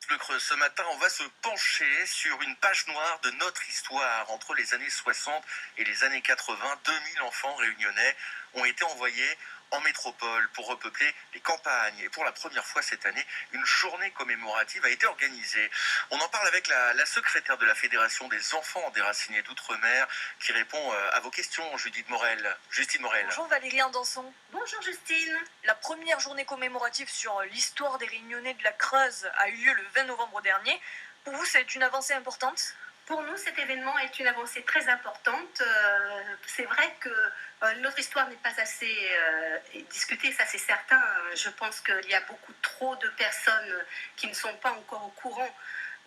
Le Creux, ce matin, on va se pencher sur une page noire de notre histoire. Entre les années 60 et les années 80, 2000 enfants réunionnais ont été envoyés en métropole pour repeupler les campagnes. Et pour la première fois cette année, une journée commémorative a été organisée. On en parle avec la secrétaire de la Fédération des enfants déracinés d'Outre-mer qui répond à vos questions, Justine Morel. Bonjour Valérie Andanson. Bonjour Justine. La première journée commémorative sur l'histoire des Réunionnais de la Creuse a eu lieu le 20 novembre dernier. Pour vous, c'est une avancée importante ? Pour nous, cet événement est une avancée très importante. C'est vrai que notre histoire n'est pas assez discutée, ça c'est certain. Je pense qu'il y a beaucoup trop de personnes qui ne sont pas encore au courant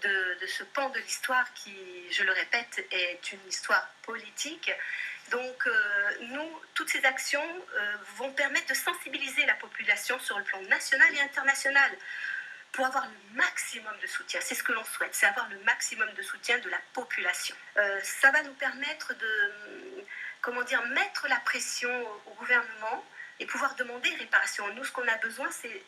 de ce pan de l'histoire qui, je le répète, est une histoire politique. Donc nous, toutes ces actions vont permettre de sensibiliser la population sur le plan national et international pour avoir le maximum de soutien. C'est ce que l'on souhaite, c'est avoir le maximum de soutien de la population. Ça va nous permettre de, mettre la pression au gouvernement et pouvoir demander réparation. Nous, ce qu'on a besoin, c'est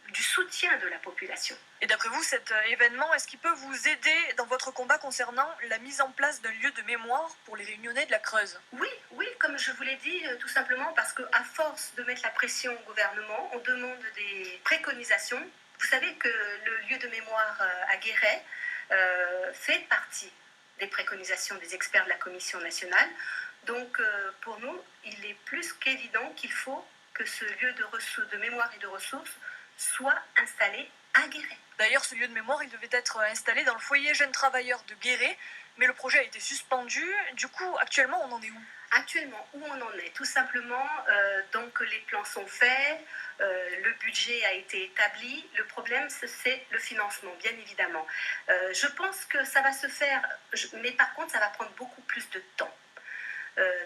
du soutien de la population. Et d'après vous, cet événement, est-ce qu'il peut vous aider dans votre combat concernant la mise en place d'un lieu de mémoire pour les Réunionnais de la Creuse ? Oui, comme je vous l'ai dit, tout simplement parce qu'à force de mettre la pression au gouvernement, on demande des préconisations. Vous savez que le lieu de mémoire à Guéret fait partie des préconisations des experts de la Commission nationale. Donc pour nous, il est plus qu'évident qu'il faut que ce lieu de mémoire et de ressources soit installé à Guéret. D'ailleurs, ce lieu de mémoire, il devait être installé dans le foyer jeunes travailleurs de Guéret, mais le projet a été suspendu. Du coup, actuellement, on en est où ? Actuellement, où on en est ? Tout simplement, donc les plans sont faits, le budget a été établi. Le problème, c'est le financement, bien évidemment. Je pense que ça va se faire, mais par contre, ça va prendre beaucoup plus de temps.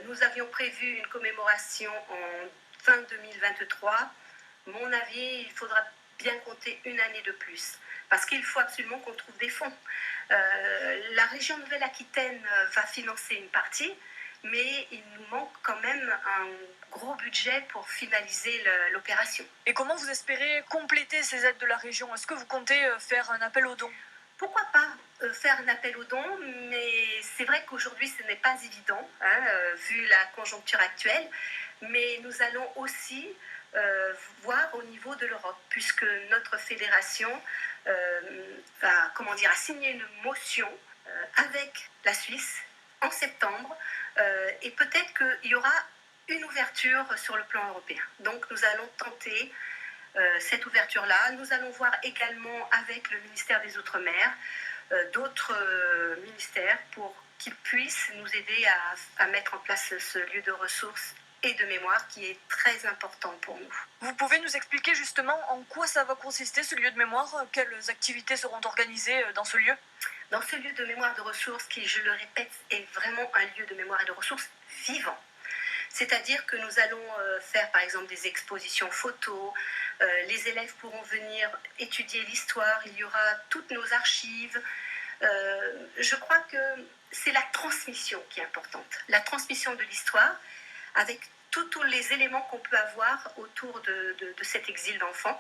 Nous avions prévu une commémoration en fin 2023. Mon avis, il faudra bien compter une année de plus, parce qu'il faut absolument qu'on trouve des fonds. La région Nouvelle-Aquitaine va financer une partie, mais il nous manque quand même un gros budget pour finaliser l'opération. Et comment vous espérez compléter ces aides de la région ? Est-ce que vous comptez faire un appel aux dons ? Pourquoi pas faire un appel aux dons, mais c'est vrai qu'aujourd'hui ce n'est pas évident, vu la conjoncture actuelle, mais nous allons aussi voir au niveau de l'Europe, puisque notre fédération a signé une motion avec la Suisse en septembre, et peut-être qu'il y aura une ouverture sur le plan européen. Donc nous allons tenter cette ouverture-là. Nous allons voir également avec le ministère des Outre-mer d'autres ministères pour qu'ils puissent nous aider à mettre en place ce lieu de ressources et de mémoire qui est très important pour nous. Vous pouvez nous expliquer justement en quoi ça va consister ce lieu de mémoire ? Quelles activités seront organisées dans ce lieu ? Dans ce lieu de mémoire et de ressources qui, je le répète, est vraiment un lieu de mémoire et de ressources vivant. C'est-à-dire que nous allons faire par exemple des expositions photos, les élèves pourront venir étudier l'histoire, il y aura toutes nos archives. Je crois que c'est la transmission qui est importante, la transmission de l'histoire avec tous les éléments qu'on peut avoir autour de cet exil d'enfants.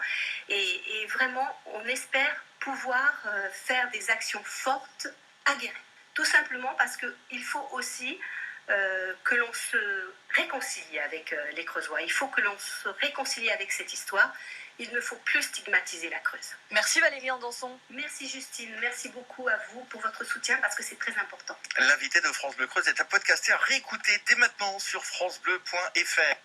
Et vraiment, on espère pouvoir faire des actions fortes à Guéret. Tout simplement parce qu'il faut aussi que l'on se réconcilie avec les Creusois. Il faut que l'on se réconcilie avec cette histoire. Il ne faut plus stigmatiser la Creuse. Merci Valérie Andanson. Merci Justine, merci beaucoup à vous pour votre soutien parce que c'est très important. L'invité de France Bleu Creuse est à podcaster, à réécouter dès maintenant sur francebleu.fr.